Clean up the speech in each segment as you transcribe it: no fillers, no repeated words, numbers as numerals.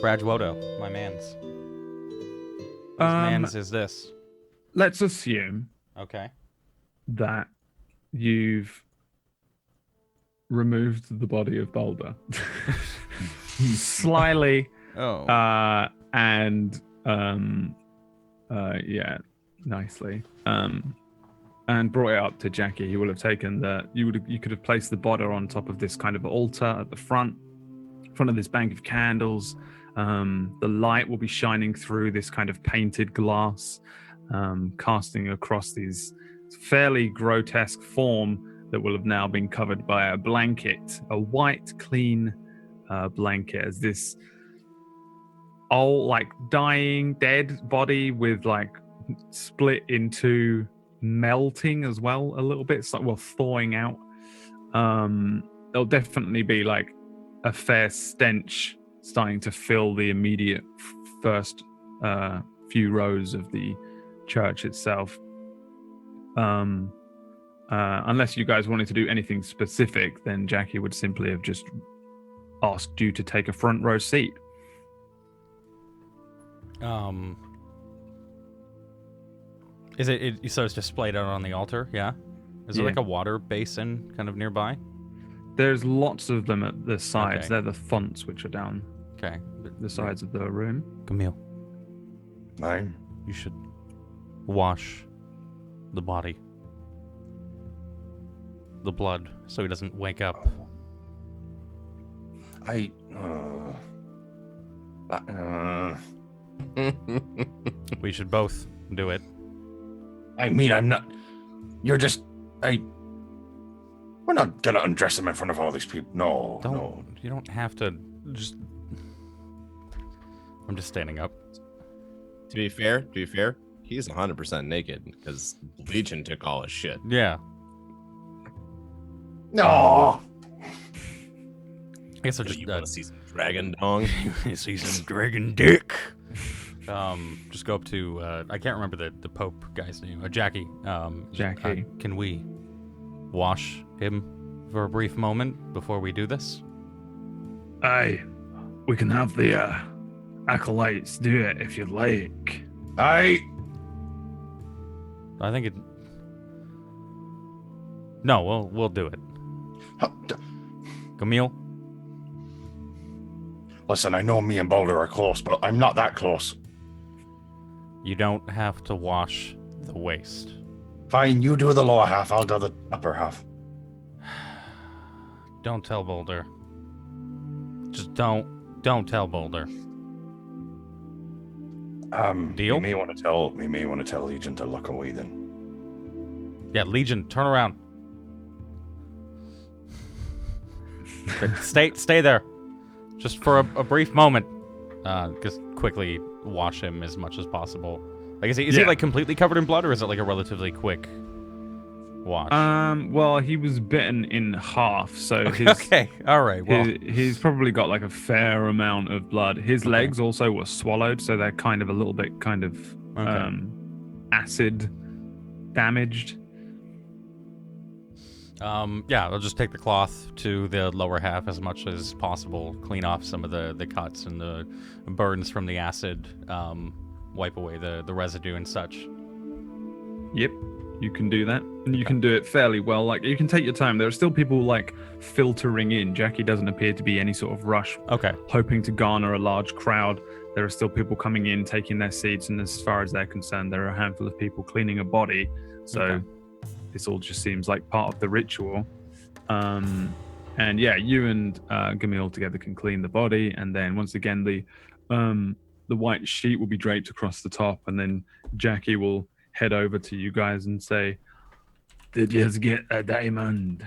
BradWOTO, my mans. Whose mans is this? Let's assume Okay. that you've removed the body of Boulder slyly. Oh. Nicely. And brought it up to Jackie. He will have taken you could have placed the body on top of this kind of altar at the front of this bank of candles. The light will be shining through this kind of painted glass, casting across these fairly grotesque form that will have now been covered by a blanket, a white, clean blanket, as this old, like, dying, dead body with, like, split into melting as well a little bit. It's like, well, thawing out. There'll definitely be, like, a fair stench starting to fill the immediate first few rows of the church itself. Unless you guys wanted to do anything specific, then Jackie would simply have just asked you to take a front row seat. Is it so it's displayed out on the altar? Yeah. Is there like a water basin kind of nearby? There's lots of them at the sides. Okay. They're the fonts which are down. Okay. The sides of the room. Camille. Mine. You should wash the body. The blood, so he doesn't wake up. We should both do it. I mean, I'm not. You're just. We're not gonna undress him in front of all these people. No. You don't have to just. I'm just standing up. To be fair, he's 100% naked because Legion took all his shit. Yeah. No. I guess I'll just. You want to see some dragon dong? See some dragon dick. Just go up to. I can't remember the Pope guy's name. Jackie. Jackie. Can we wash him for a brief moment before we do this? Aye, we can have the acolytes do it if you'd like. I think it. No, we'll do it. Camille. Listen, I know me and Boulder are close, but I'm not that close. You don't have to wash the waist. Fine, you do the lower half, I'll do the upper half. Don't tell Boulder. Just don't tell Boulder. Deal? We may want to tell Legion to look away then. Yeah, Legion, turn around. Stay there. Just for a brief moment. Just quickly wash him as much as possible. Like, is he like completely covered in blood, or is it like a relatively quick wash? Well, he was bitten in half, so okay. All right. Well, he's probably got like a fair amount of blood. His legs also were swallowed, so they're kind of a little bit acid damaged. Yeah, I'll just take the cloth to the lower half as much as possible, clean off some of the cuts and the burns from the acid, wipe away the residue and such. Yep, you can do that. And you can do it fairly well. Like, you can take your time. There are still people, like, filtering in. Jackie doesn't appear to be any sort of rush. Okay. Hoping to garner a large crowd. There are still people coming in, taking their seats, and as far as they're concerned, there are a handful of people cleaning a body. So this all just seems like part of the ritual. And yeah, you and Camille together can clean the body, and then once again the white sheet will be draped across the top, and then Jackie will head over to you guys and say, "Did you get a diamond?"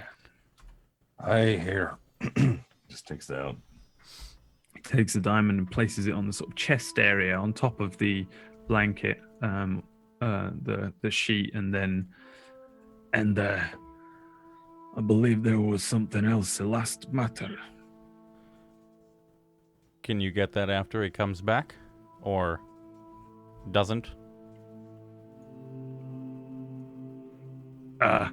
I hear. Just takes that out. He takes the diamond and places it on the sort of chest area on top of the blanket, the sheet, and I believe there was something else, the last matter. Can you get that after he comes back? Or doesn't? I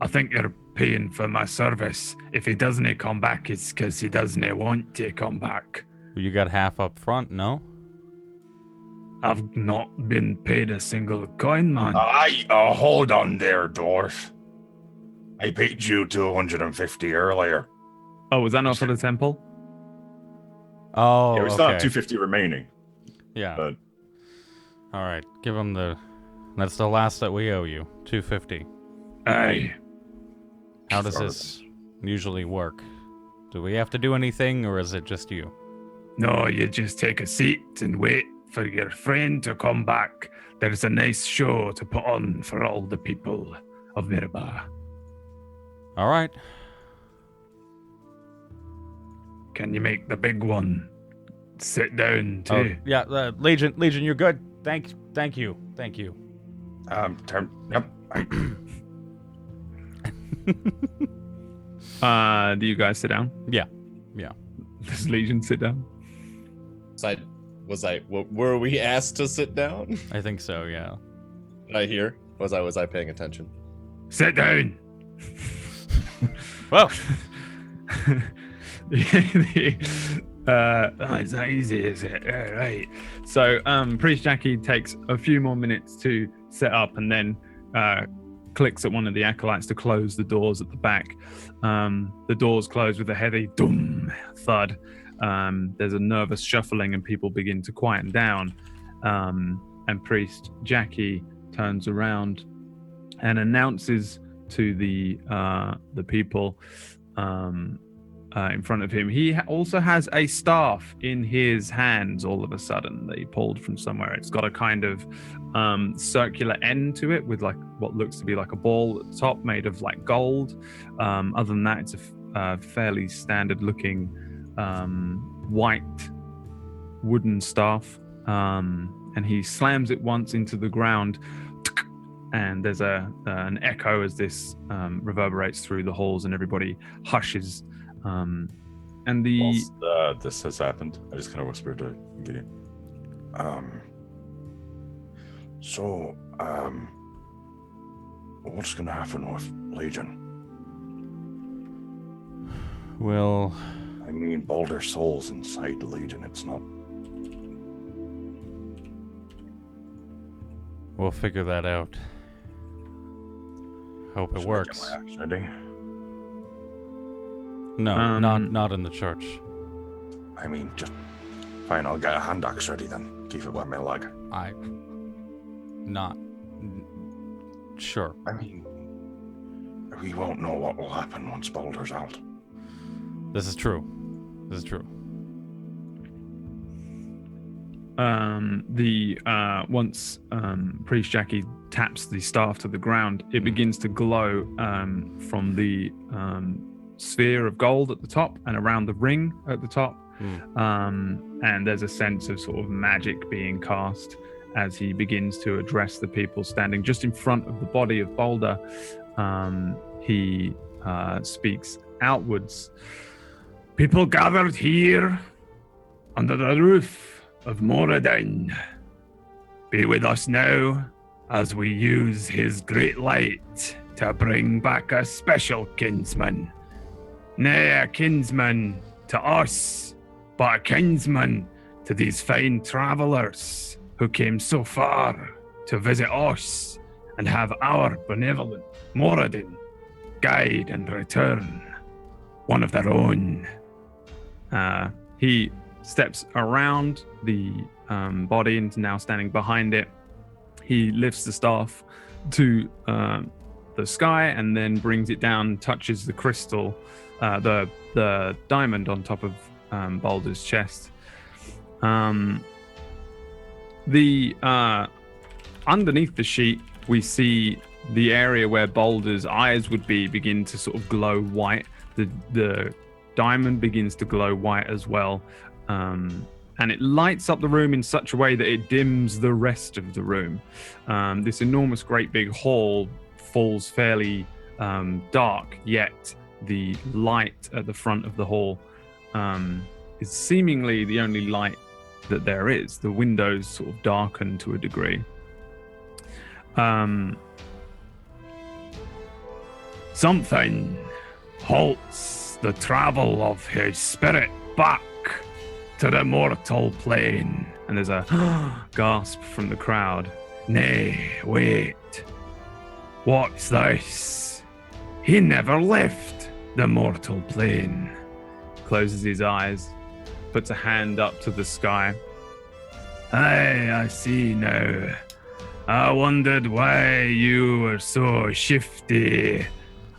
think you're paying for my service. If he doesn't come back, it's because he doesn't want to come back. You got half up front, no? I've not been paid a single coin, man. Hold on there, dwarf. I paid you 250 earlier. Oh, was that not for the temple? Oh, Yeah, we still have 250 remaining. Yeah. But All right, give him the... That's the last that we owe you, 250. Aye. How does this usually work? Do we have to do anything, or is it just you? No, you just take a seat and wait for your friend to come back. There's a nice show to put on for all the people of Mirba. All right. Can you make the big one sit down too? Oh, yeah, Legion, you're good. Thank you. Yep. Do you guys sit down? Yeah. Does Legion sit down? Were we asked to sit down? I think so, yeah. Did I hear? Was I paying attention? Sit down. Well, it's not easy, is it? Right. So, Priest Jackie takes a few more minutes to set up, and then clicks at one of the acolytes to close the doors at the back. The doors close with a heavy dum thud. There's a nervous shuffling, and people begin to quieten down. And Priest Jackie turns around and announces to the people in front of him. He also has a staff in his hands all of a sudden that he pulled from somewhere. It's got a kind of circular end to it with like what looks to be like a ball at the top made of like gold. Other than that, it's a fairly standard looking white wooden staff. And he slams it once into the ground, and there's an echo as this reverberates through the halls, and everybody hushes. And whilst this has happened, I just kind of whispered to Gideon. So, what's going to happen with Legion? well, I mean, Boulder Soul's inside the Legion. It's not. we'll figure that out. Hope it works. Ready? No, not in the church. I mean, just fine. I'll get a hand axe ready then. Keep it by my leg. Not sure. I mean, we won't know what will happen once Boulder's out. This is true. Once Priest Jackie taps the staff to the ground, it begins to glow from the sphere of gold at the top and around the ring at the top. And there's a sense of sort of magic being cast as he begins to address the people standing just in front of the body of Boulder. He speaks outwards. People gathered here under the roof of Moradin, be with us now as we use his great light to bring back a special kinsman. Nay, a kinsman to us, but a kinsman to these fine travelers who came so far to visit us and have our benevolent Moradin guide and return one of their own. He steps around the body and is now standing behind it. He lifts the staff to the sky and then brings it down, touches the crystal, the diamond on top of Boulder's chest. Underneath the sheet, we see the area where Boulder's eyes would be begin to sort of glow white. The diamond begins to glow white as well. And it lights up the room in such a way that it dims the rest of the room. This enormous, great big hall falls fairly dark, yet the light at the front of the hall is seemingly the only light that there is. The windows sort of darken to a degree. Something halts the travel of his spirit back to the mortal plane. And there's a gasp from the crowd. Nay, wait. What's this? He never left the mortal plane. Closes his eyes, puts a hand up to the sky. Aye, I see now. I wondered why you were so shifty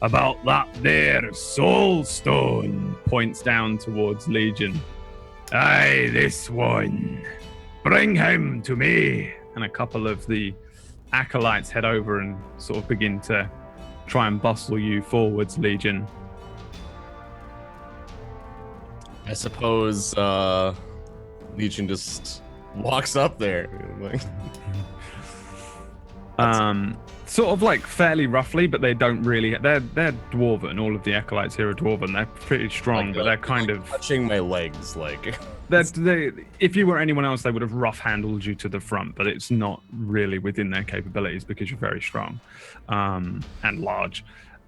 about that there soul stone. Points down towards Legion. Aye, this one. Bring him to me. And a couple of the acolytes head over and sort of begin to try and bustle you forwards, Legion. I suppose Legion just walks up there. Sort of like fairly roughly, but they don't really. They're dwarven. All of the acolytes here are dwarven. They're pretty strong, but they're kind of touching my legs, like. If you were anyone else, they would have rough handled you to the front, but it's not really within their capabilities because you're very strong and large.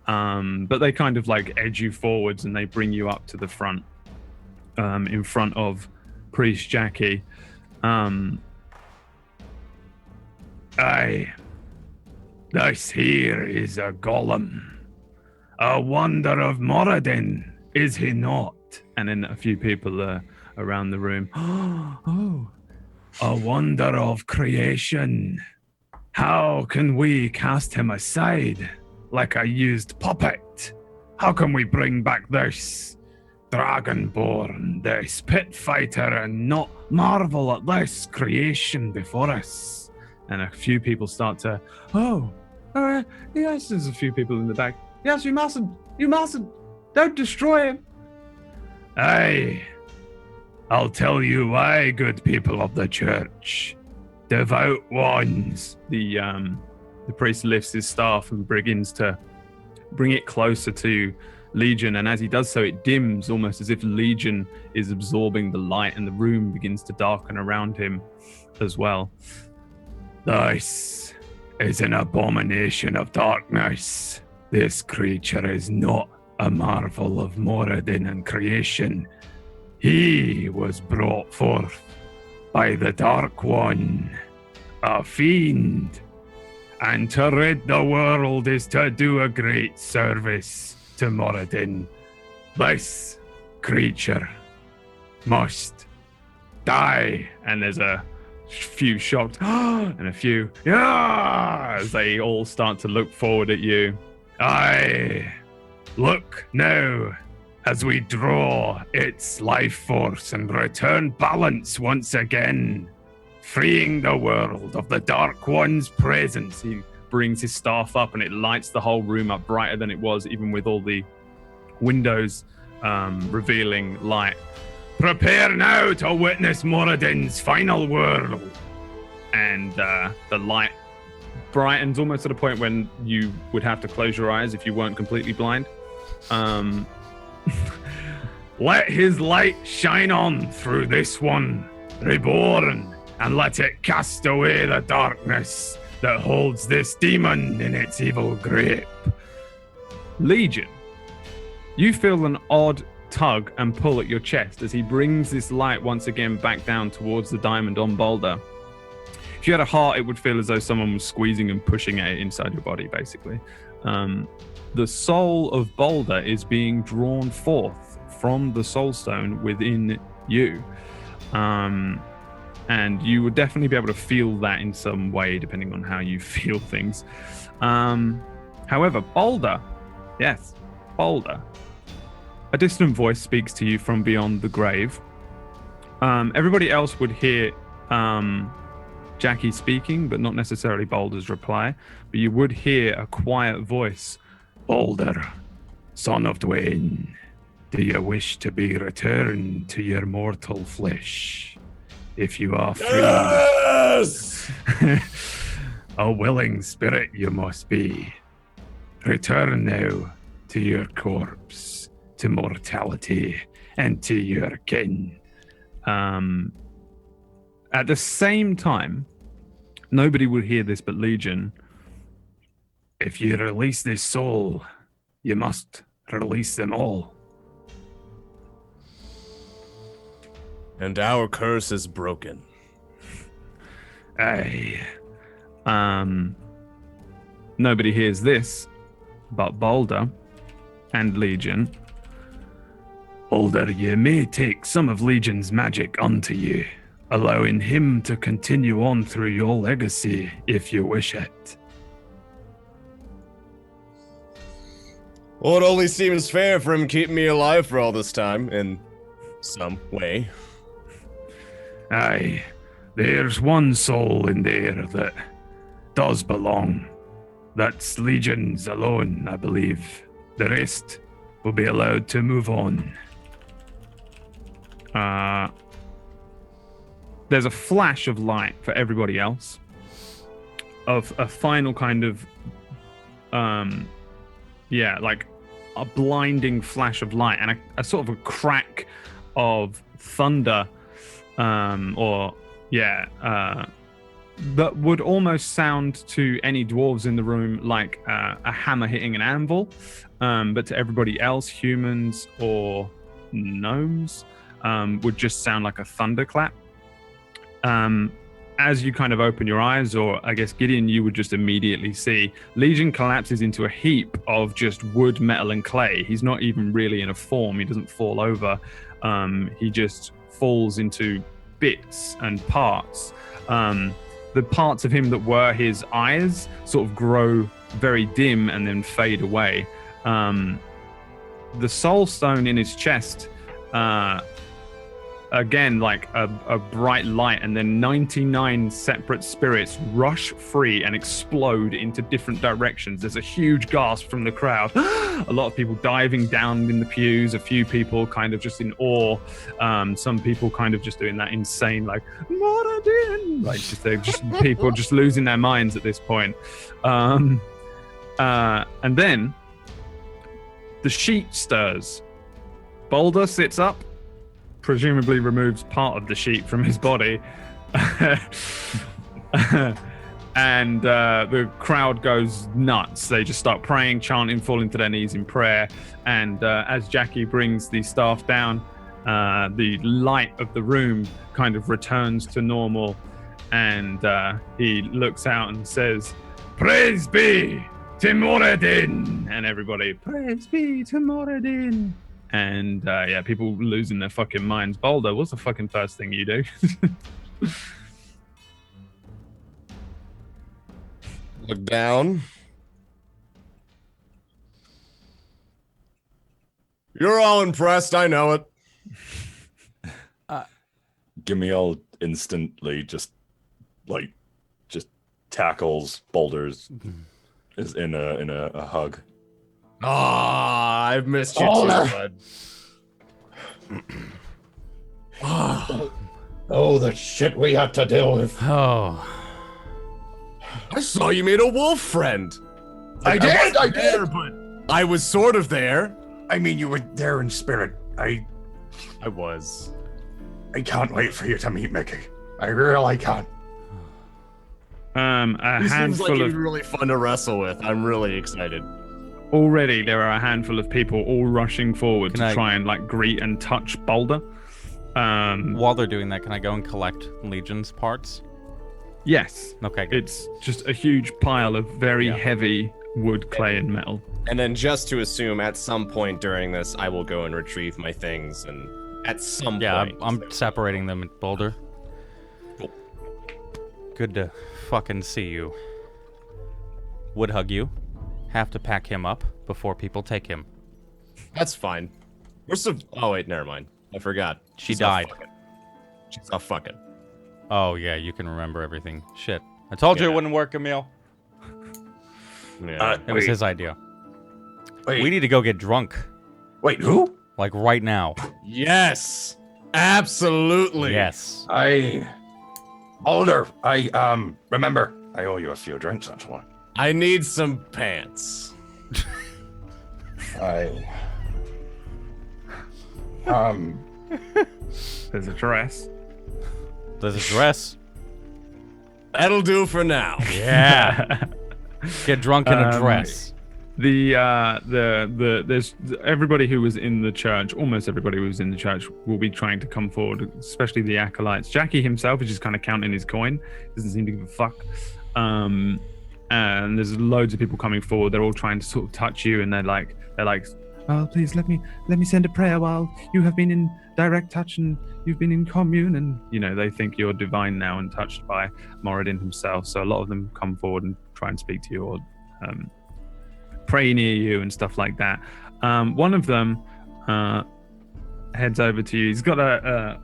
But they kind of like edge you forwards and they bring you up to the front, in front of Priest Jackie. Aye. This here is a golem. A wonder of Moradin, is he not? And then a few people around the room. Oh, a wonder of creation. How can we cast him aside like a used puppet? How can we bring back this dragonborn, this pit fighter, and not marvel at this creation before us? And a few people start to, yes, there's a few people in the back. Yes, you mustn't, don't destroy him. Aye, I'll tell you why, good people of the church. Devout ones. The priest lifts his staff and begins to bring it closer to Legion, and as he does so, it dims almost as if Legion is absorbing the light and the room begins to darken around him as well. This is an abomination of darkness. This creature is not a marvel of Moradin and creation. He was brought forth by the Dark One, a fiend. And to rid the world is to do a great service to Moradin. This creature must die. And there's a few shocked and a few as they all start to look forward at you. Aye, look now as we draw its life force and return balance once again, freeing the world of the Dark One's presence. He brings his staff up and it lights the whole room up brighter than it was, even with all the windows revealing light. Prepare now to witness Moradin's final whirl. And the light brightens almost to the point when you would have to close your eyes if you weren't completely blind. Let his light shine on through this one, reborn, and let it cast away the darkness that holds this demon in its evil grip. Legion, you feel an odd tug and pull at your chest as he brings this light once again back down towards the diamond on Boulder. If you had a heart, it would feel as though someone was squeezing and pushing at it inside your body, basically. The soul of Boulder is being drawn forth from the soul stone within you. And you would definitely be able to feel that in some way, depending on how you feel things. However, Boulder, yes, Boulder. A distant voice speaks to you from beyond the grave. Everybody else would hear Jackie speaking, but not necessarily Boulder's reply. But you would hear a quiet voice. Boulder, son of Dwayne, do you wish to be returned to your mortal flesh? If you are free, yes! A willing spirit you must be. Return now to your corpse, to mortality, and to your kin. At the same time, nobody would hear this but Legion. If you release this soul, you must release them all. and our curse is broken. Aye. Nobody hears this but Balder and Legion. Balder, you may take some of Legion's magic unto you, allowing him to continue on through your legacy if you wish it. Well, it only seems fair for him keeping me alive for all this time, in some way. Aye, there's one soul in there that does belong. That's Legion's alone, I believe. The rest will be allowed to move on. There's a flash of light for everybody else, of a final kind of, like a blinding flash of light and a sort of a crack of thunder, that would almost sound to any dwarves in the room like a hammer hitting an anvil, but to everybody else, humans or gnomes, would just sound like a thunderclap. As you kind of open your eyes, or I guess Gideon, you would just immediately see Legion collapses into a heap of just wood, metal, and clay. He's not even really in a form. He doesn't fall over. He just falls into bits and parts. The parts of him that were his eyes sort of grow very dim and then fade away. The soul stone in his chest, again, like a bright light, and then 99 separate spirits rush free and explode into different directions. There's a huge gasp from the crowd. A lot of people diving down in the pews, a few people kind of just in awe, some people kind of just doing that insane, like, Moradin! Like, they're just people just losing their minds at this point. And then the sheet stirs. Balder sits up, presumably removes part of the sheet from his body, and the crowd goes nuts. They just start praying, chanting, falling to their knees in prayer. And as Jackie brings the staff down, the light of the room kind of returns to normal, and he looks out and says, "Praise be to Moradin!" And everybody, "Praise be to Moradin!" And people losing their fucking minds. Balder, what's the fucking first thing you do? Look down. You're all impressed, I know it. Gimiel instantly just tackles Boulders is in a hug. Ah, I've missed you too, bud. Oh, the shit we had to deal with. Oh. I saw you made a wolf friend. I did. But I was sort of there. I mean, you were there in spirit. I was. I can't wait for you to meet Mickey. I really can't. He seems like he's really fun to wrestle with. I'm really excited. Already, there are a handful of people all rushing forward to try and like greet and touch Balder. While they're doing that, can I go and collect Legion's parts? Yes. Okay, good. It's just a huge pile of very heavy wood, clay, and metal. And then just to assume at some point during this, I will go and retrieve my things, and at some point. Yeah, I'm separating them at Boulder. Cool. Good to fucking see you. Would hug you. Have to pack him up before people take him. That's fine. Oh wait, never mind. I forgot. She died. She's not fucking. Oh yeah, you can remember everything. Shit. I told you it wouldn't work, Emil. Yeah. It was his idea. Wait. We need to go get drunk. Wait, who? Like right now. Yes. Absolutely. Yes. Boulder, remember, I owe you a few drinks, that's why. I need some pants. There's a dress. There's a dress. That'll do for now. Yeah. Get drunk in a dress. There's everybody who was in the church, almost everybody who was in the church will be trying to come forward, especially the acolytes. Jackie himself is just kind of counting his coin, doesn't seem to give a fuck. And there's loads of people coming forward. They're all trying to sort of touch you, and they're like, oh, please let me send a prayer while you have been in direct touch and you've been in commune, and they think you're divine now and touched by Moradin himself. So a lot of them come forward and try and speak to you or pray near you and stuff like that. One of them heads over to you. He's got a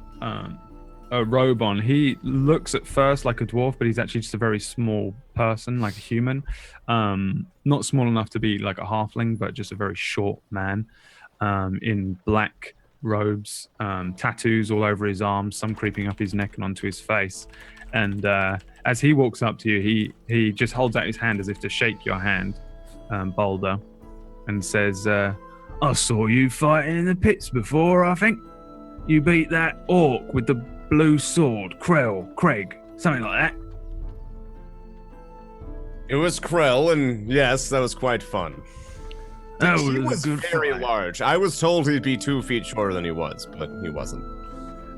robe on. He looks at first like a dwarf, but he's actually just a very small person, like a human. Not small enough to be like a halfling, but just a very short man in black robes, tattoos all over his arms, some creeping up his neck and onto his face. And as he walks up to you, he just holds out his hand as if to shake your hand, Boulder, and says, I saw you fighting in the pits before, I think. You beat that orc with the blue sword, Craig, something like that. It was Krell, and yes, that was quite fun. Oh, He it was a good very fight. large. I was told he'd be 2 feet shorter than he was, but he wasn't.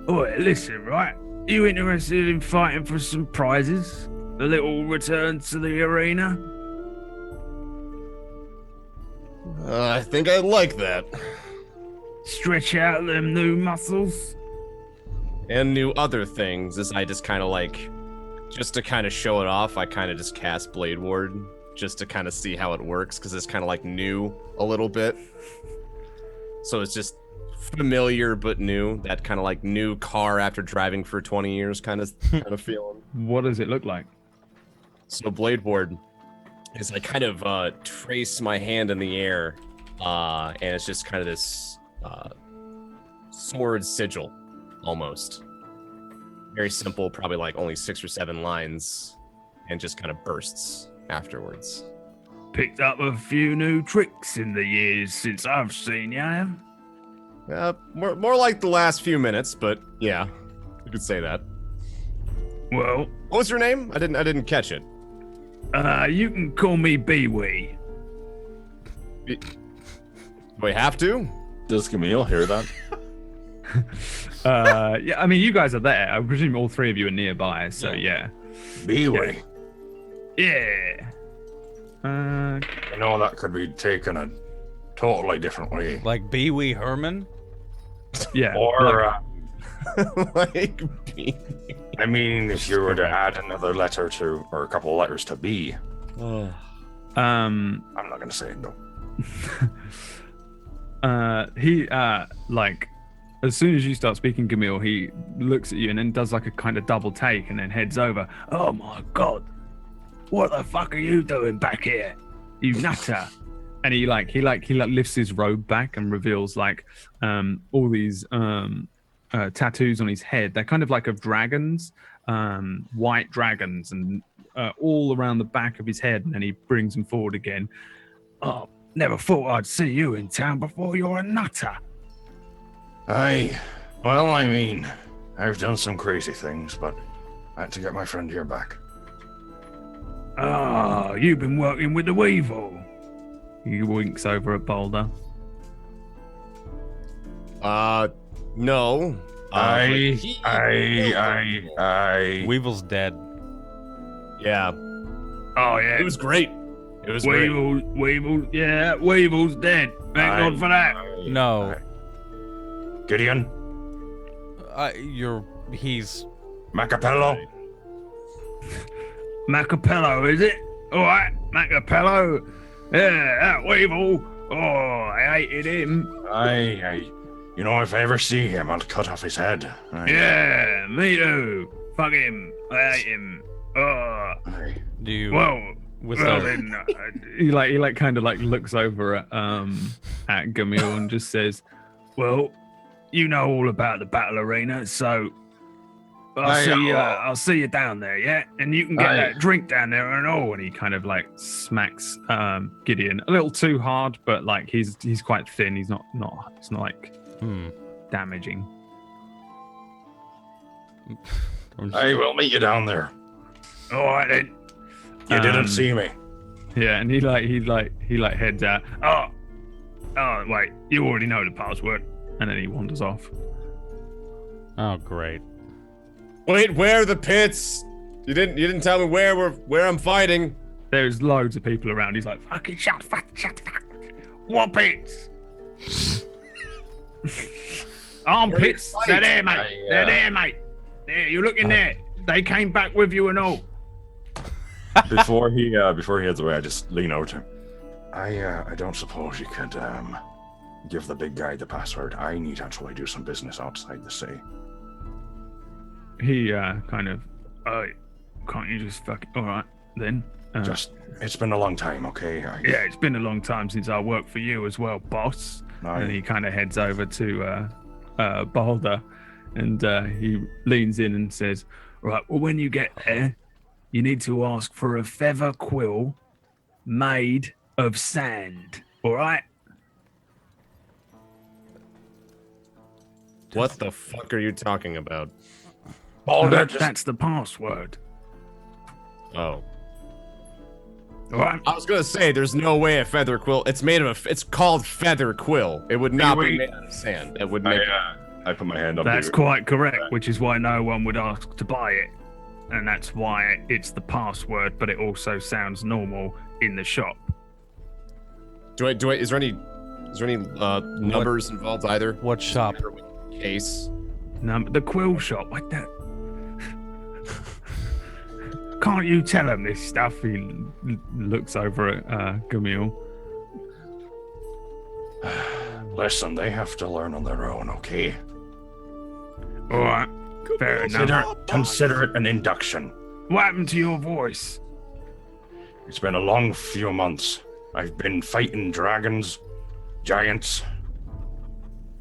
Oh, listen, right? You interested in fighting for some prizes? A little return to the arena? I think I'd like that. Stretch out them new muscles? And new other things, as I just kind of just to kind of show it off, I kind of just cast Blade Ward, just to kind of see how it works, because it's kind of new a little bit. So it's just familiar but new, that kind of new car after driving for 20 years kind of feeling. What does it look like? So Blade Ward is I kind of trace my hand in the air, and it's just kind of this sword sigil, almost. Very simple, probably only 6 or 7 lines, and just kind of bursts afterwards. Picked up a few new tricks in the years since I've seen you. More like the last few minutes, but yeah, you could say that. Well, What was your name? I didn't catch it. you can call me Bewee. Do we have to? Does Camille hear that? Yeah, I mean, you guys are there. I presume all 3 of you are nearby, so yeah. B-way. Yeah. You know, that could be taken a totally different way. Like Wee Herman? Yeah. Or, I I mean, if you were to add another letter to, or a couple of letters to B, I'm not going to say it, though. He as soon as you start speaking, Camille, he looks at you and then does a kind of double take and then heads over. Oh my god, what the fuck are you doing back here, you nutter? And he lifts his robe back and reveals all these tattoos on his head. They're kind of of dragons, white dragons, and all around the back of his head. And then he brings them forward again. Oh, never thought I'd see you in town before. You're a nutter. Well, I mean, I've done some crazy things, but I had to get my friend here back. Oh, you've been working with the Weevil. He winks over at Boulder. No. Weevil's dead. Yeah. Oh yeah, It was great. It was great. Weevil, yeah, Weevil's dead. Thank God for that. No. Gideon? He's... Macapello? Macapello, is it? All right, Macapello. Yeah, that Weevil. Oh, I hated him. You know, if I ever see him, I'll cut off his head. Yeah, me too. Fuck him. I hate him. Oh. Do you... Well, Was well there... then, he kind of looks over at Gamil and just says, "Well, you know all about the battle arena, so I'll see you down there, yeah? And you can get that drink down there and all." And he kind of smacks Gideon a little too hard, but he's quite thin. He's not damaging. I will meet you down there. All right then. You didn't see me. Yeah, and he heads out. Oh, wait, you already know the password. And then he wanders off. Oh, great. Wait, where are the pits? You didn't tell me where I'm fighting. There's loads of people around. He's like, fucking shut the fuck. What pits? Armpits. They're there, mate. They're there, mate. There, you're looking there. They came back with you and all. Before he heads away, I just lean over to him. I don't suppose you could give the big guy the password. I need to actually do some business outside the city. He can't you just fucking all right then? It's been a long time, okay? Yeah, it's been a long time since I worked for you as well, boss. And he kind of heads over to Balder, and he leans in and says, right, well, when you get there, you need to ask for a feather quill made of sand, all right? What the fuck are you talking about? Balder, That's the password. Oh. All right. I was gonna say, there's no way a feather quill. It's called feather quill. It would not be made out of sand. That would make. I put my hand up. That's quite correct, which is why no one would ask to buy it, and that's why it's the password. But it also sounds normal in the shop. Is there any numbers involved either? What shop? Case. No, the quill shop. What the? Can't you tell him this stuff? He looks over at Gamil. Listen, they have to learn on their own, okay? All right, fair enough. Consider it an induction. What happened to your voice? It's been a long few months. I've been fighting dragons, giants.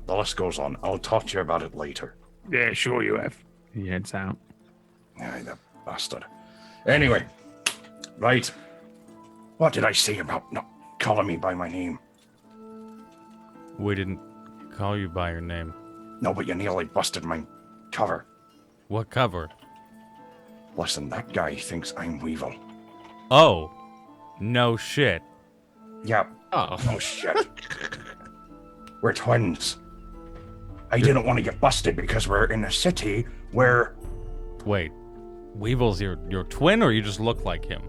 The list goes on. I'll talk to you about it later. Yeah, sure you have. He heads out. Aye, the bastard. Anyway, right. What did I say about not calling me by my name? We didn't call you by your name. No, but you nearly busted my cover. What cover? Listen, that guy thinks I'm Weevil. Oh, no shit. Yep. Oh. Oh, shit. We're twins. I didn't want to get busted because we're in a city where... Wait, Weevil's your twin, or you just look like him?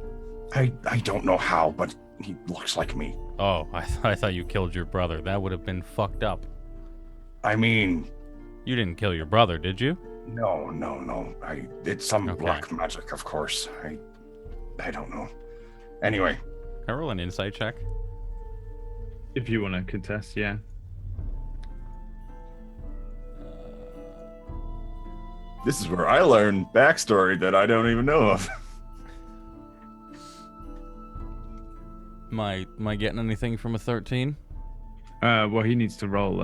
I don't know how, but he looks like me. Oh, I thought you killed your brother. That would have been fucked up. I mean... You didn't kill your brother, did you? No. It's some Okay. black magic, of course. I don't know. Anyway. Can I roll an insight check? If you want to contest, yeah. This is where I learn backstory that I don't even know of. Am I getting anything from a 13? Well, he needs to roll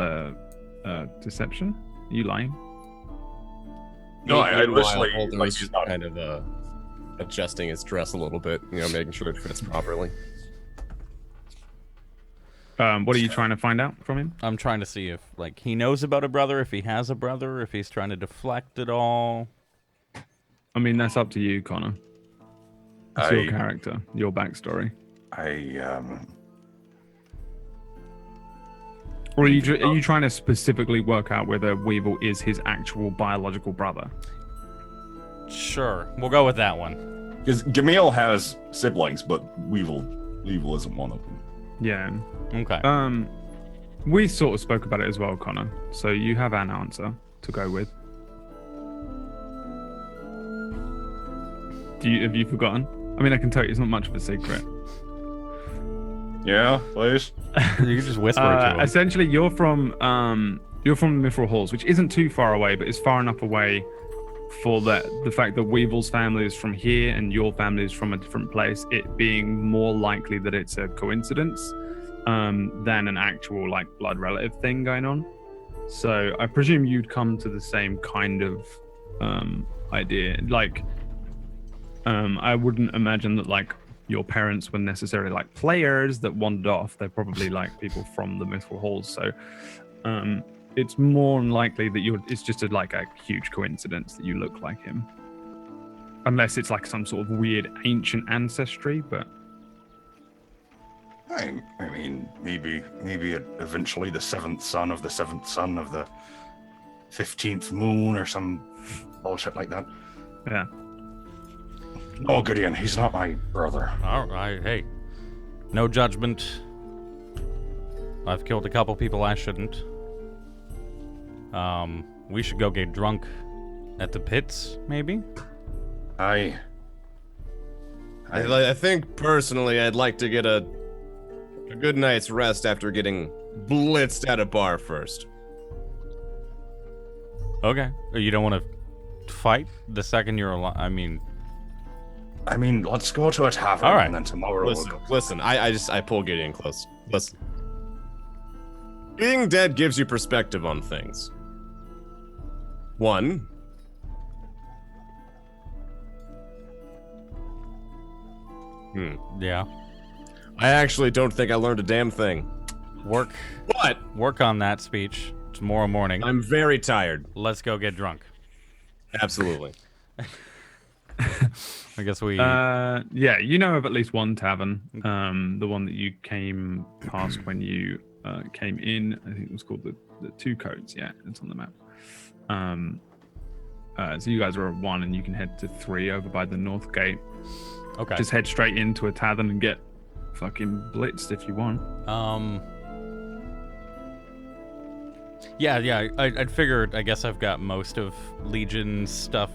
deception. Are you lying? No, I Meanwhile, literally, Holden like, was just kind of adjusting his dress a little bit, making sure it fits properly. What are you trying to find out from him? I'm trying to see if he knows about a brother, if he has a brother, if he's trying to deflect it all. I mean, that's up to you, Connor. It's your character, your backstory. Or are you trying to specifically work out whether Weevil is his actual biological brother? Sure, we'll go with that one. Because Gamil has siblings, but Weevil isn't one of them. Yeah. Okay. We sort of spoke about it as well, Connor. So you have an answer to go with. Have you forgotten? I mean, I can tell you, it's not much of a secret. Yeah, please. You can just whisper it to him. Essentially, you're from the Mithril Halls, which isn't too far away, but is far enough away for the fact that Weevil's family is from here and your family is from a different place, it being more likely that it's a coincidence than an actual blood relative thing going on. So I presume you'd come to the same kind of idea. I wouldn't imagine that your parents were necessarily players that wandered off. They're probably people from the Mithril Halls. So it's more likely that it's just a huge coincidence that you look like him. Unless it's some sort of weird ancient ancestry, but I mean, maybe eventually the seventh son of the 15th moon or some bullshit like that. Yeah. Oh, Gideon, he's not my brother. All right, hey, no judgment. I've killed a couple people I shouldn't. We should go get drunk at the pits, maybe? I think personally I'd like to get a good night's rest after getting blitzed at a bar first. Okay. You don't want to fight the second you're alive? I mean, let's go to a tavern, all right. And then tomorrow we'll go. Listen, I pull Gideon close. Listen. Being dead gives you perspective on things. One. Yeah. I actually don't think I learned a damn thing. Work on that speech tomorrow morning. I'm very tired. Let's go get drunk. Absolutely. I guess we... Yeah, you know of at least one tavern. The one that you came past when you came in. I think it was called the Two Coats. Yeah, it's on the map. So you guys are at 1, and you can head to 3 over by the north gate. Okay. Just head straight into a tavern and get fucking blitzed if you want. Yeah. I'd figured. I guess I've got most of Legion's stuff.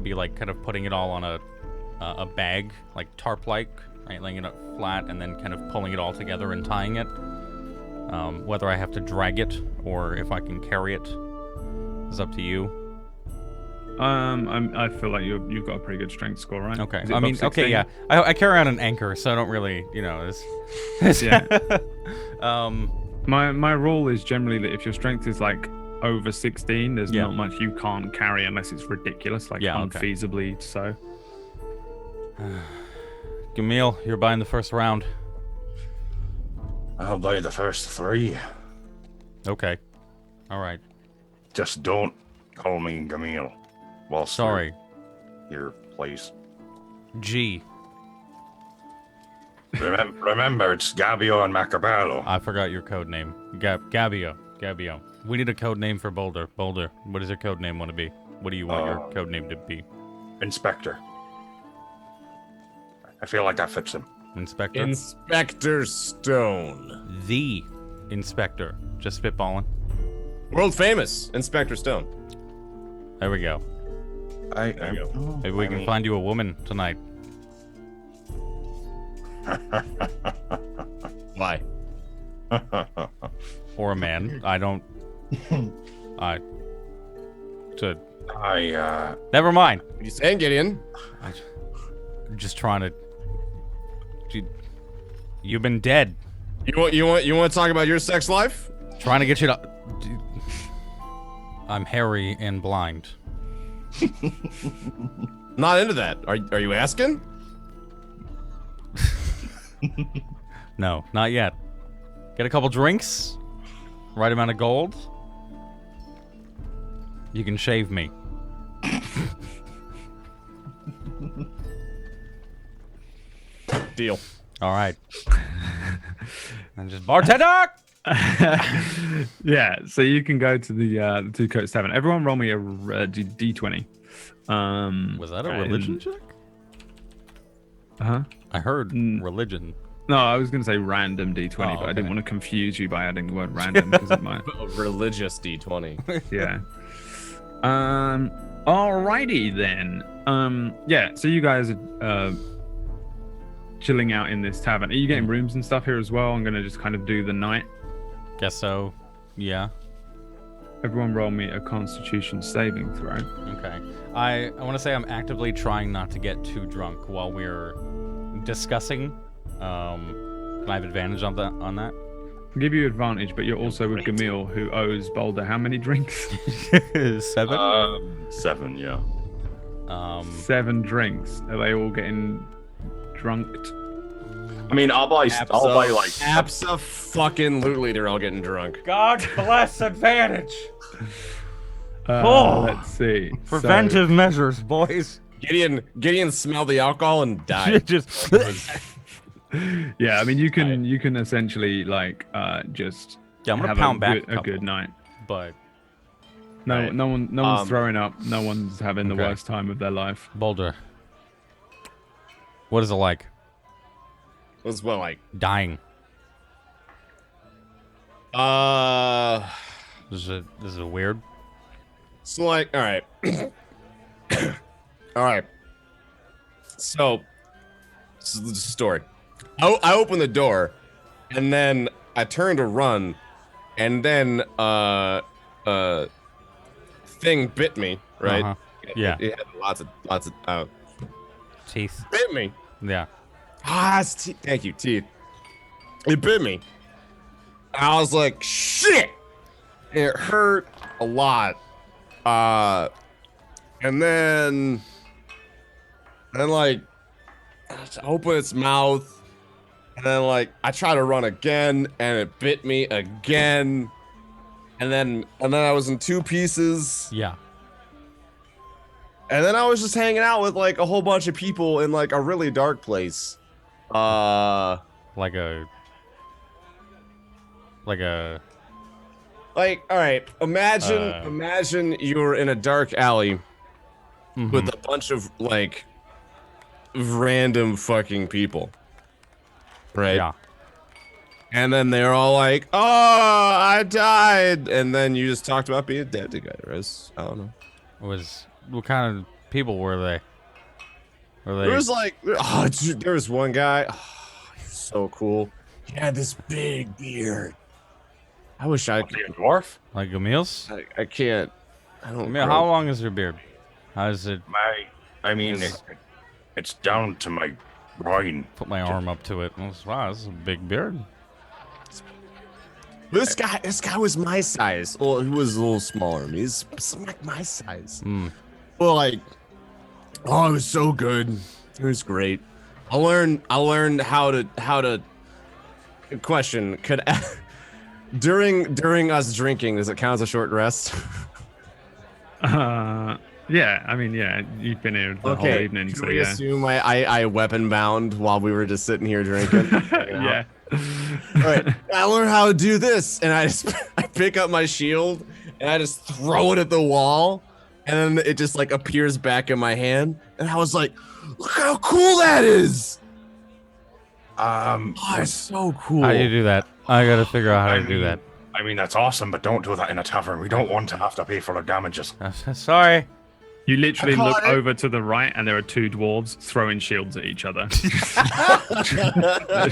Be like kind of putting it all on a bag, like tarp-like, right? Laying it up flat and then kind of pulling it all together and tying it. Whether I have to drag it or if I can carry it is up to you. I feel like you've got a pretty good strength score, right? Okay. I mean, okay, yeah. I carry on an anchor, so I don't really, Yeah. My My rule is generally that if your strength is like over 16, there's not much you can't carry unless it's ridiculous, like unfeasibly so. Gamil, you're buying the first round. I'll buy the first 3. Okay. All right. Just don't call me Gamil. Well, sorry. Here, please. G. Remember, it's Gabio and Macabalo. I forgot your code name. Gabio. We need a code name for Boulder. Boulder, what does your code name want to be? What do you want your code name to be? Inspector. I feel like that fits him. Inspector? Inspector Stone. The Inspector. Just spitballing. World famous Inspector Stone. There we go. Maybe we can find you a woman tonight. Why? Or a man. I don't... Never mind. What are you saying, Gideon? I'm just trying to... You've been dead. You want to talk about your sex life? Trying to get you to... I'm hairy and blind. Not into that. Are you asking? No, not yet. Get a couple drinks. Right amount of gold. You can shave me. Deal. All right. And just bartender. Yeah, so you can go to the Two Coats Tavern. Everyone roll me a D20. Was that a religion check? Uh-huh. I heard religion. No, I was going to say random D20, but I didn't want to confuse you by adding the word random because it might. A religious D20. Yeah. Alrighty then. Yeah, so you guys are chilling out in this tavern. Are you getting rooms and stuff here as well? I'm going to just kind of do the night. Guess so. Yeah. Everyone roll me a Constitution saving throw. Okay. I want to say I'm actively trying not to get too drunk while we're discussing. Can I have advantage on that? I'll give you advantage, but you're also with Gamil, who owes Boulder how many drinks? 7? 7, yeah. 7 drinks. Are they all getting drunked? I mean, I'll buy like... Abso-fucking-lutely, they're all getting drunk. God bless advantage. Let's see. Preventive measures, boys. Gideon smelled the alcohol and died. Just Yeah, I mean, you can essentially like just Yeah, I'm gonna have pound a back good, a good couple. night. But No, Right. no one's throwing up. No one's having the Okay. worst time of their life. Boulder, what is it like What's what like? dying? This is weird. So like, all right, all right. So, this is the story. I opened the door, and then I turned to run, and then thing bit me. Right? Uh-huh. Yeah. It had lots of Teeth. bit me. Yeah. Thank you, teeth. It bit me. I was like, shit. It hurt a lot. And then like, I open its mouth, and then like I try to run again, and it bit me again, and then I was in two pieces, Yeah. and then I was just hanging out with like a whole bunch of people in like a really dark place. Like a. Like, all right, imagine you're in a dark alley with a bunch of like random fucking people, right? Yeah. And then they're all like, "Oh, I died," and then you just talked about being dead together. I don't know. What kind of people were they? There was like, oh, dude, there was one guy. Oh, he's so cool. He had this big beard. I wish I Was could. he a dwarf? like Emil's? I can't. I don't. Emil, how long is your beard? How is it? I mean, it's down to my groin. Put my arm up to it. Wow, this is a big beard. This guy was my size. Well, he was a little smaller than me. He's something like my size. Well, like, oh, it was so good. It was great. I learned how to. Question: Could during us drinking, does it count as a short rest? Yeah, I mean, yeah, you've been here the whole evening, Can so we yeah. assume I weapon bound while we were just sitting here drinking? Yeah. All right, I learned how to do this, and I pick up my shield and I just throw it at the wall, and then it just like appears back in my hand, and I was like, "Look how cool that is!" Oh, it's so cool. How do you do that? I gotta figure out how to do that. I mean, that's awesome, but don't do that in a tavern. We don't want to have to pay for the damages. Sorry. You literally I caught look it. over to the right, and there are two dwarves throwing shields at each other. That's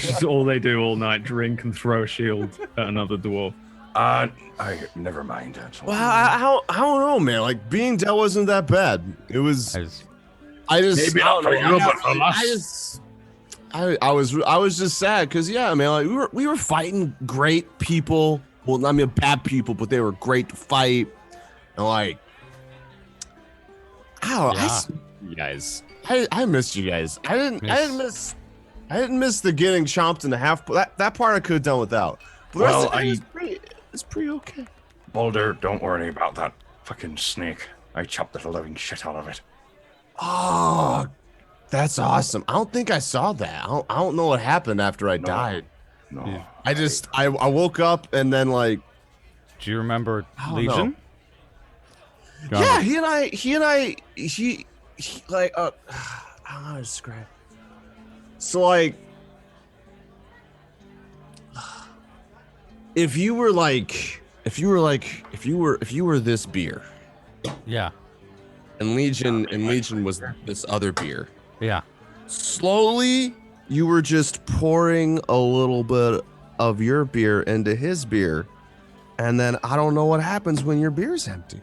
just all they do all night: drink and throw a shield at another dwarf. Never mind. Well, I don't know, man. Like being dead wasn't that bad. It was. I just Maybe not for you, but for us. I was just sad because yeah, man, like we were fighting great people. Well, I mean bad people, but they were great to fight. And like, you guys. I missed you guys. I didn't miss the getting chomped in half. That part I could have done without. But the rest of it's pretty okay. Boulder, don't worry about that fucking snake. I chopped the living shit out of it. Oh, that's awesome. I don't think I saw that. I don't know what happened after I died. No. I woke up and then like. Do you remember don't Legion? Yeah, he like I don't know how to describe it. So like if you were this beer Yeah. and Legion was this other beer. Yeah. Slowly you were just pouring a little bit of your beer into his beer, and then I don't know what happens when your beer's empty.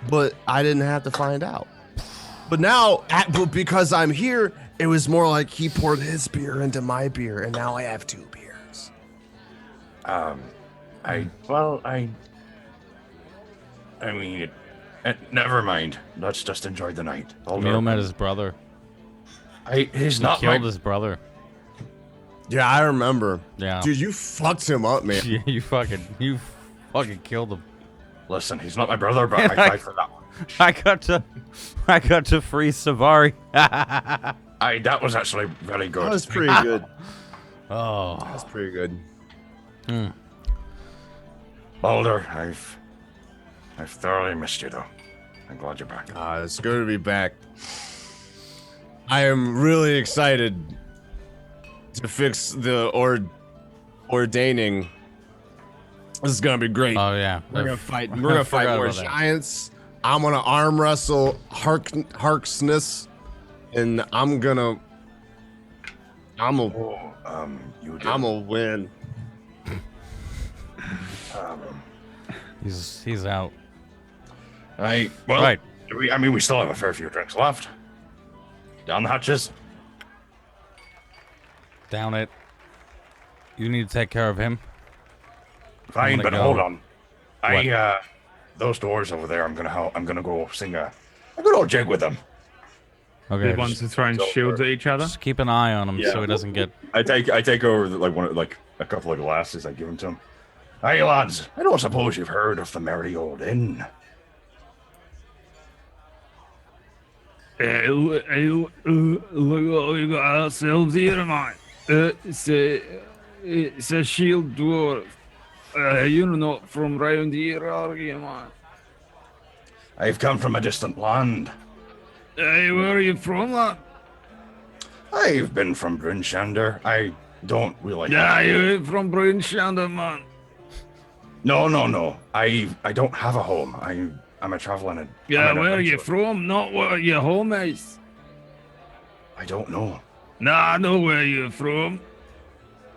But I didn't have to find out. But now, but because I'm here, it was more like he poured his beer into my beer, and now I have two beers. I mean, never mind. Let's just enjoy the night. Emil met his brother. He's He not killed my... his brother. Yeah, I remember. Yeah. Dude, you fucked him up, man. Yeah, you fucking killed him. Listen, he's not my brother, but I died for that one. I got to free Savari. That was actually very good. That was pretty good. Oh. That's pretty good. Baldur, I've thoroughly missed you, though. I'm glad you're back. It's good to be back. I am really excited to fix the ordaining. This is gonna be great. Oh yeah. We're gonna fight. I We're gonna fight forgot more about that. giants. I'm gonna arm wrestle Harksness, and I'm gonna win. He's out. Well, Right. we still have a fair few drinks left. Down the hatches. Down it. You need to take care of him. Fine, gonna but go. hold on. What? Those doors over there. I'm gonna go sing a good old jig with them. Okay. The ones who throwing shields at each other. Just keep an eye on him Yeah. so he doesn't get. I take over a couple of glasses. I give them to him. Hey lads, I don't suppose you've heard of the merry old inn. Look what we got ourselves here, mate. It's a shield dwarf. You're not from round here, are you, man? I've come from a distant land. Hey, where are you from, lad? I've been from Brinshander. I don't really. Yeah, you're from Brinshander, man. No. I don't have a home. I'm a traveling. Yeah, I'm an where are you adventurer. from? Not where your home is. I don't know. Nah, I know where you're from.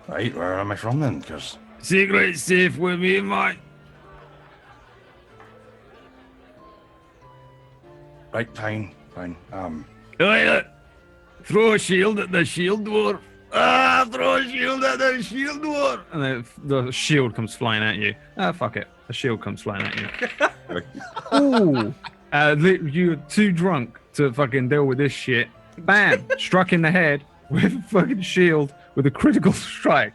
Right, where am I from then? Because Secret safe with me, mate. right, fine. Hey, look. Throw a shield at the shield dwarf. Throw a shield at the shield dwarf. And then the shield comes flying at you. Fuck it. The shield comes flying at you. Ooh. You're too drunk to fucking deal with this shit. Bam! Struck in the head with a fucking shield with a critical strike.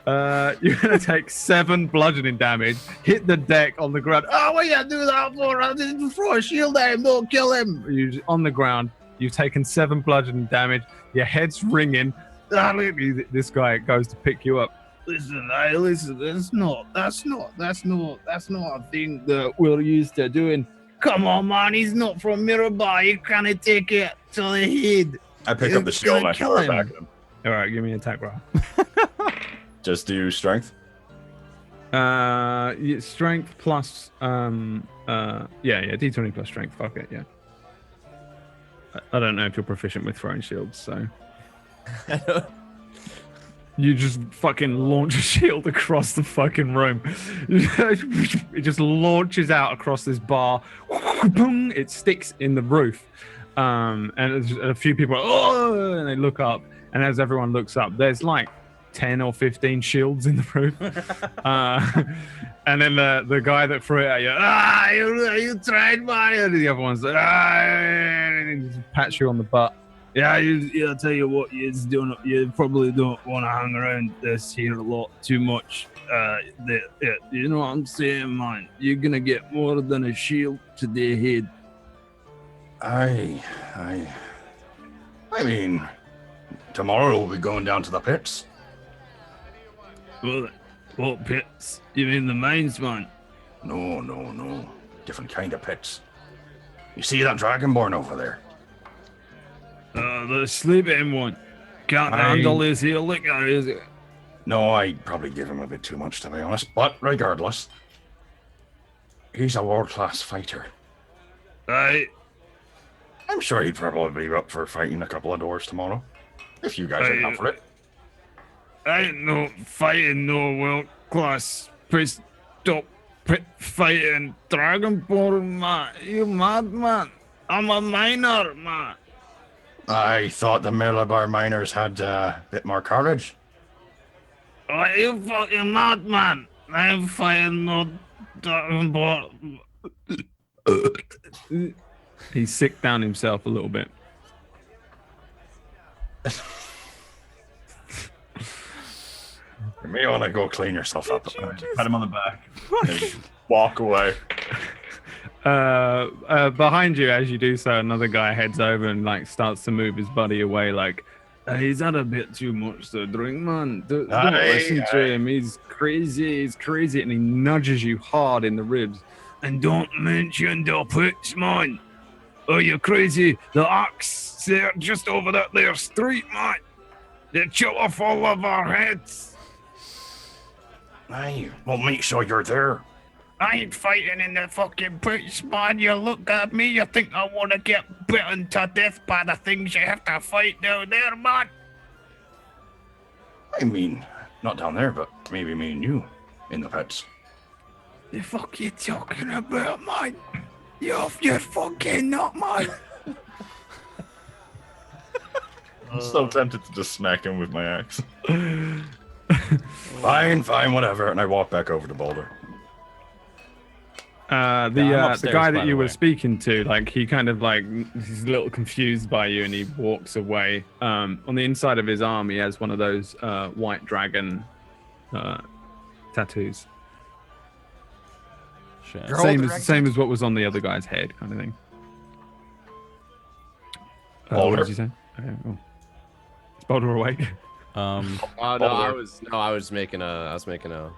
You're gonna take 7 bludgeoning damage, hit the deck on the ground. Oh, what you do that for? I didn't throw a shield at him, don't kill him. You're on the ground, you've taken 7 bludgeoning damage, your head's ringing. This guy goes to pick you up. Listen, that's not a thing that we're used to doing. Come on, man, he's not from Mirabai. You can't take it to the head. I pick up the It's shield and gonna I kill throw it him. back at him. All right, give me an attack roll. Just do strength. Strength plus D20 plus strength. Fuck it, yeah. I don't know if you're proficient with throwing shields, so you just fucking launch a shield across the fucking room. It just launches out across this bar. It sticks in the roof, and a few people are, oh, and they look up, and as everyone looks up, there's like 10 or 15 shields in the roof. And then the guy that threw it at you, you tried, man. And the other one's like, and he just pats you on the butt. Yeah, I'll tell you what, you probably don't want to hang around this here a lot too much. You know what I'm saying, man? You're going to get more than a shield to the head. I mean, tomorrow we'll be going down to the pits. Well, what pits? You mean the mines, man? No. Different kind of pits. You see that dragonborn over there? The sleeping one. Can't handle his heel liquor, is it? No, I'd probably give him a bit too much, to be honest. But regardless, he's a world-class fighter. Right. I'm sure he'd probably be up for fighting a couple of doors tomorrow. If you guys are up for it. I ain't no fighting no world-class pit fighting dragonborn, man. You mad, man? I'm a miner, man. I thought the Malabar miners had a bit more courage. Oh, you fucking mad, man. I'm fighting no dragonborn. He sicked down himself a little bit. You may want to go clean yourself up. Pat him on the back and walk away. Behind you, as you do so, another guy heads over and like starts to move his buddy away. Like, he's had a bit too much to drink, man. Don't listen to him. He's crazy. He's crazy, and he nudges you hard in the ribs. And don't mention the pits, man. Oh, you're crazy. The axe, they're just over that there street, man. They chop off all of our heads. Aye, we'll make sure you're there. I ain't fighting in the fucking pits, man. You look at me, you think I want to get bitten to death by the things you have to fight down there, man. I mean, not down there, but maybe me and you in the pits. The fuck you talking about, man? You're fucking not, man. I'm so tempted to just smack him with my axe. Fine, whatever. And I walk back over to Boulder. The guy that you were speaking to, like, he kind of like, he's a little confused by you and he walks away. On the inside of his arm, he has one of those white dragon tattoos. Shit. Same as what was on the other guy's head, kind of thing. What did you say? Okay, cool. Is Boulder awake? No, I was making a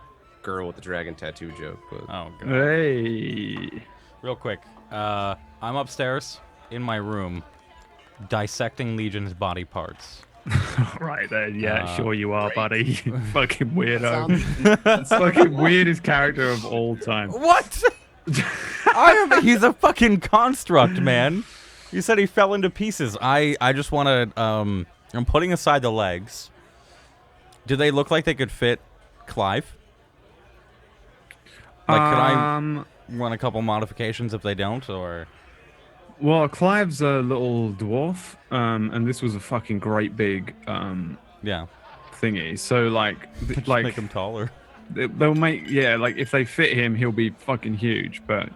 girl with the dragon tattoo joke. But... Oh god. Hey. Real quick, I'm upstairs in my room, dissecting Legion's body parts. Right there, yeah, sure you are, buddy. Fucking weirdo. That's fucking weirdest character of all time. What? He's a fucking construct, man. You said he fell into pieces. I just want to, I'm putting aside the legs. Do they look like they could fit Clive? Like, could I run a couple modifications if they don't, or? Well, Clive's a little dwarf, and this was a fucking great big, yeah, thingy. So like, make him taller. They'll make, yeah, like if they fit him, he'll be fucking huge. But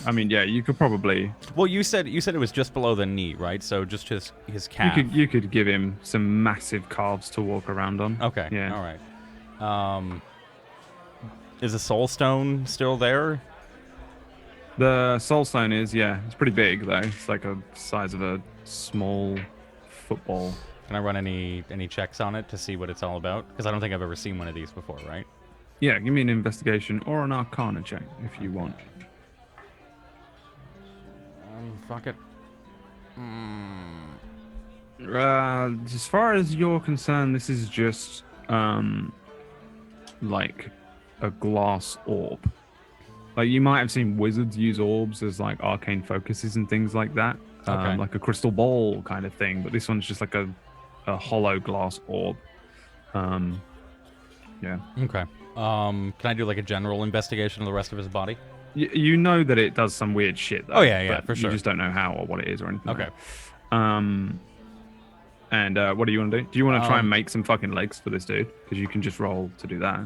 I mean, yeah, you could probably. Well, you said it was just below the knee, right? So just his calf. You could give him some massive calves to walk around on. Okay. Yeah. All right. Is the soul stone still there? The soul stone is, yeah. It's pretty big though. It's like a size of a small football. Can I run any checks on it to see what it's all about? Because I don't think I've ever seen one of these before, right? Yeah, give me an investigation or an arcana check if you want. Fuck it. As far as you're concerned, this is just like a glass orb. Like, you might have seen wizards use orbs as like arcane focuses and things like that. Okay. Like a crystal ball kind of thing, but this one's just like a hollow glass orb. Yeah. Okay. Can I do like a general investigation of the rest of his body? You know that it does some weird shit though. Oh yeah, for sure. You just don't know how or what it is or anything. Okay. And what do you want to do? Do you want to try and make some fucking legs for this dude? Because you can just roll to do that.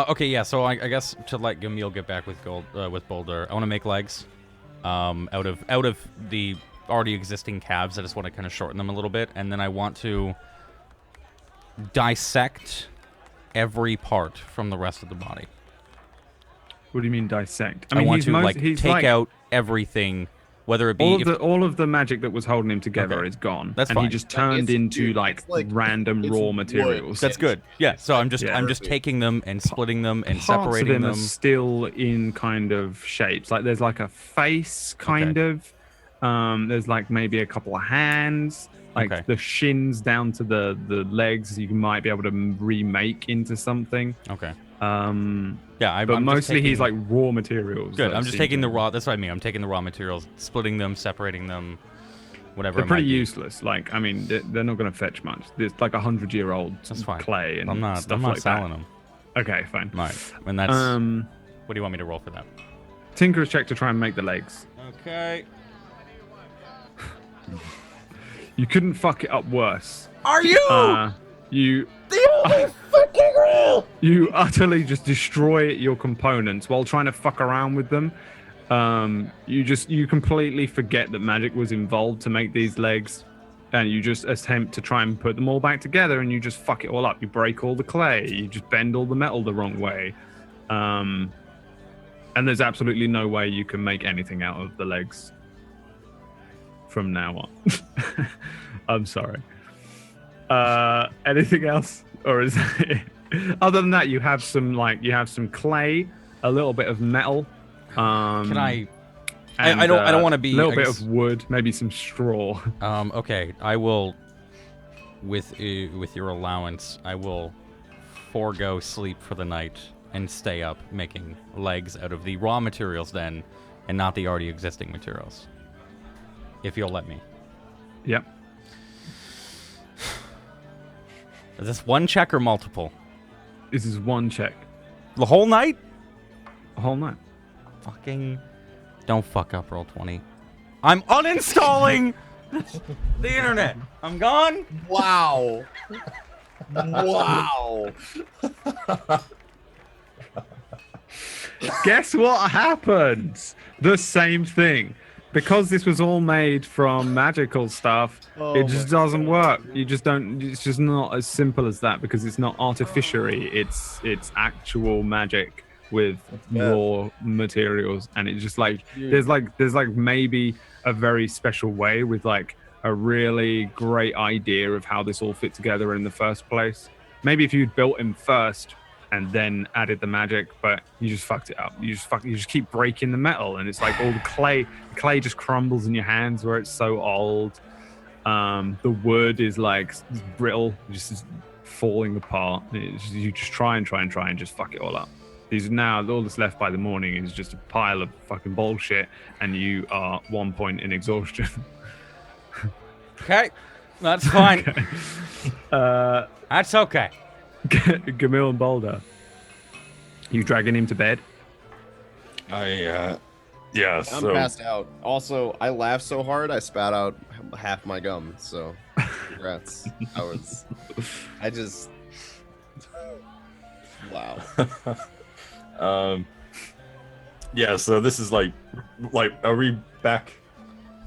Okay, yeah. So I guess to let Gamil get back with Boulder, I want to make legs. Out of the already existing calves, I just want to kind of shorten them a little bit, and then I want to dissect every part from the rest of the body. What do you mean dissect? I want to take out everything, whether it be all of the magic that was holding him together is gone. That's and fine. he just turned into like random raw materials. That's good. Yeah. So I'm just taking them and splitting them and separating them. Parts of them are still in kind of shapes. Like there's like a face kind of. There's like maybe a couple of hands. Like the shins down to the legs, you might be able to remake into something. Okay. Yeah, but mostly he's like raw materials. Good. I'm just taking the raw. That's what I mean. I'm taking the raw materials, splitting them, separating them, whatever. They're pretty useless. Like, I mean, they're not going to fetch much. There's like 100-year-old clay and stuff like that. selling them. Okay, fine. Right. And that's. What do you want me to roll for that? Tinker's check to try and make the legs. Okay. You couldn't fuck it up worse. Are you? The only fucking rule! You utterly just destroy your components while trying to fuck around with them. You completely forget that magic was involved to make these legs, and you just attempt to try and put them all back together, and you just fuck it all up. You break all the clay. You just bend all the metal the wrong way. And there's absolutely no way you can make anything out of the legs from now on. I'm sorry. Anything else, or is it? Other than that, you have some clay, a little bit of metal. Can I don't want to be a little bit of wood, maybe some straw. Okay, I will, with your allowance, I will forego sleep for the night and stay up making legs out of the raw materials then, and not the already existing materials. If you'll let me. Yep. Is this one check or multiple? This is one check. The whole night? A whole night. Fucking... Don't fuck up, Roll20. I'm uninstalling the internet. I'm gone. Wow. Wow. Guess what happens? The same thing. Because this was all made from magical stuff, it just doesn't work. You just don't. It's just not as simple as that because it's not artificially. It's actual magic with raw materials, and it's just like there's like maybe a very special way with like a really great idea of how this all fit together in the first place. Maybe if you'd built him first and then added the magic, but you just fucked it up. You just keep breaking the metal, and it's like all the clay just crumbles in your hands where it's so old. The wood is like brittle, just is falling apart. You just try and just fuck it all up. These now all that's left by the morning is just a pile of fucking bullshit, and you are 1 point in exhaustion. Okay, that's fine. Okay. That's okay. Gamil and Boulder, you dragging him to bed? Yeah. I'm So passed out. Also, I laughed so hard I spat out half my gum. So, congrats. Wow. Yeah. So this is like, are we back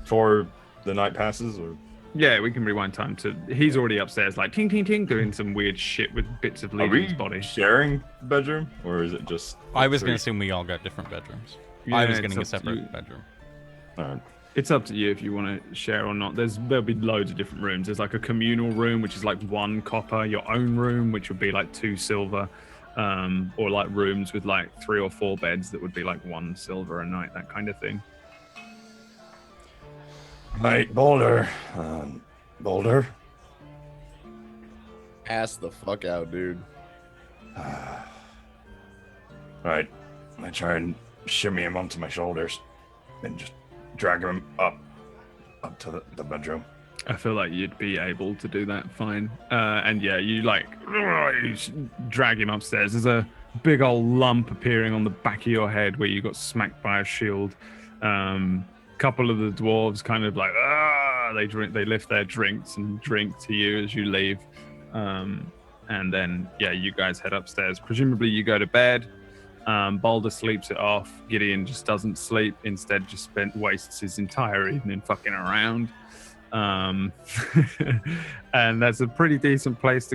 for the night passes or? Yeah, we can rewind time to. He's already upstairs, like ting ting ting, doing some weird shit with bits of Are leaving we his body. sharing bedroom or is it just? I was three? going to assume we all got different bedrooms. Yeah, I was it's getting a up to separate you. bedroom. All right. It's up to you if you want to share or not. There'll be loads of different rooms. There's like a communal room, which is like 1 copper. Your own room, which would be like 2 silver, or like rooms with like 3 or 4 beds that would be like 1 silver a night, that kind of thing. Right, Boulder. Boulder. Pass the fuck out, dude. Right. I try and shimmy him onto my shoulders and just drag him up to the bedroom. I feel like you'd be able to do that fine. And yeah, you like you drag him upstairs. There's a big old lump appearing on the back of your head where you got smacked by a shield. Couple of the dwarves kind of like they lift their drinks and drink to you as you leave. And then yeah, you guys head upstairs. Presumably you go to bed. Boulder sleeps it off. Gideon just doesn't sleep. Instead, just wastes his entire evening fucking around. And that's a pretty decent place to